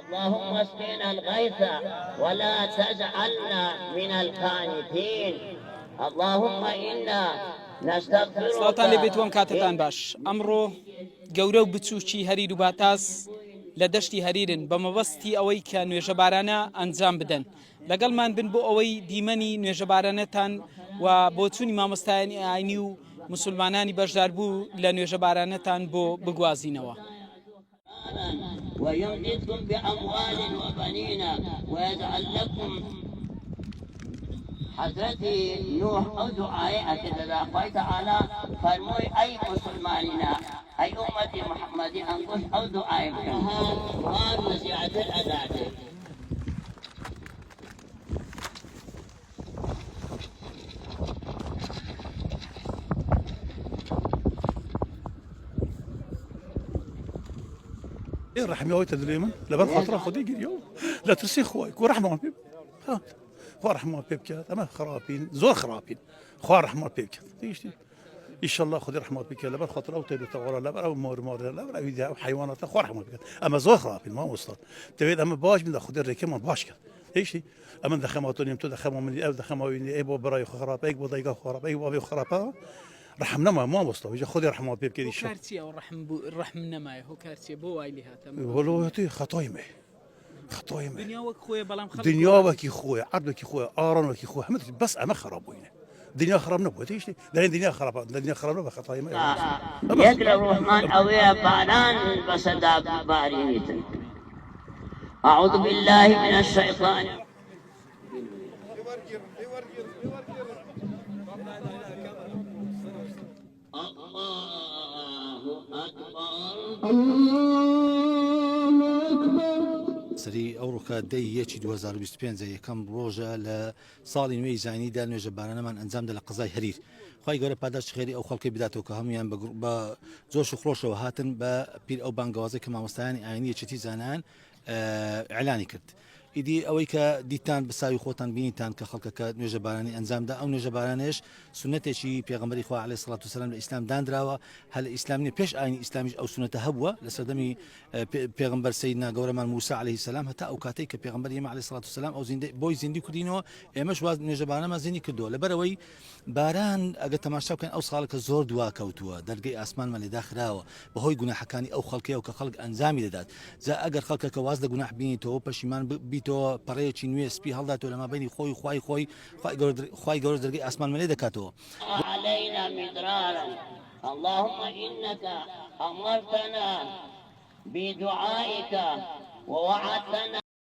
اللهم اسقنا الغيث ولا تجعلنا من القانتين. اللهم إنا نستغفرك. سڵاتان لێ بێتوەم کاتتان باش. ئەمڕۆ گەورە و بچووکی هەریر و باتاس لە دەشتی هەریرن بە مەبەستی ئەوەی کە نوێژە بارانە ئەنجام بدەن. لەگەڵمان بن بۆ ئەوەی دیمەنی نوێژە بارانەتان و بۆ چوونی مامۆستایانی ئاینی و مسلمانانی بەشدار بوو لە نوێژە بارانەتان بۆ بگوازینەوە. ويمددكم بأموال وبنين ويجعل لكم. حضرت نوح او دعائے اکدہ اللہ تعالی فرموئی اي مسلماننا اي امت محمد انقص او دعائے کہا وار نصیحت الادات. رحمي هوي تدريما لبن خاطر خدي اليوم لا ترسي خويك ورحمه بيب ها خوار رحمه بيب كات اما خرابين زور خرابين خوار رحمه بيب كات تيجي ان شاء الله خدي رحمه بيك لبن خاطر او تدو تورا لبن او مور لبن او حيوانات خوار رحمه بيك اما زور خرابين ما وصلت تبيد اما باش من خدي الركيم باش كات ايش اما دخماتون يمتو دخموا من او دخموا اي بو براي خراب اي بو ضيقه خراب اي بو خراب رحمنا ما وصلوا يجي خذي رحمه بيب كذي شو كارتيا والرحم نما هو كارتيا بو وايلي هاتا والله يعطيه خطايمه دنياك خويا بلام خلق دنياك خويا عرضك خويا ارانك خويا بس اما خرابوينه دنيا خراب نبوه تيجي لان دنيا خراب نبوه خطايمه يقرا الرحمن اويا باران بصدا بارينيت. اعوذ بالله من الشيطان. سری ئەو ڕووکە دەی یەکی 2025 یەکەم ڕۆژە لە ساڵی نوێی زانیدا نوێژە بارانەمان ئەنجامدا لە قزای هەریر. خی گەورە پاداش خێری ئەو خەڵکی بداتەوە کە هەمویان بە جۆش و خۆشەوە هاتن بە پیر ئەو بانگەوازی کە مامۆستایانی ئاینی یەکێتی زانان ئیعلانی کرد. ئیدی ئەوەی کە دیتان بەساوی خۆتان بینیتان کە خەڵکەکە نوێژە بارانی ئەنجامدا ئەو نوێژە بارانێش سنەتێکی پێغەمبەری خوا عەلەیهی سەڵات وسەلام لە ئیسلام دانراوە هەل ئیسلامی پێش ئاینی ئیسلامیش ئەو سنەتە هەبووە لە سەردەمی پێغەمبەر سەیدنا گەورەمان موسا عەلەیهی سەلام هەتا ئەو کاتەی کە پێغەمبەر ئێمە عەلەیهی سەڵات وسەلام ئەو بۆی زیندی کردینەوە ئێمەش واز نوێژە بارانەمان زیندی کردووە لەبەرەوەی باران ئەگە تەماشا بکەن ئەو ساڵەکە زۆر دوا کەوتووە دەرگەی ئاسمانمان لێدا خراوە بەهۆی گوناحەکانی ئەو خەڵکەیە کە خەڵک ئەنجامی دەدات جا ئەگەر خەڵکەکە واز لە گوناح بینیتەوە پەشیمان بیتەوە پەڕەیەکی نوێ سپی هەڵداتەوە لە مابینی خۆی خوای گەورە دەرگەی ئاسمانمان لێ دەکاتەوە. علينا مدرارا اللهم انك امرتنا بدعائك ووعدتنا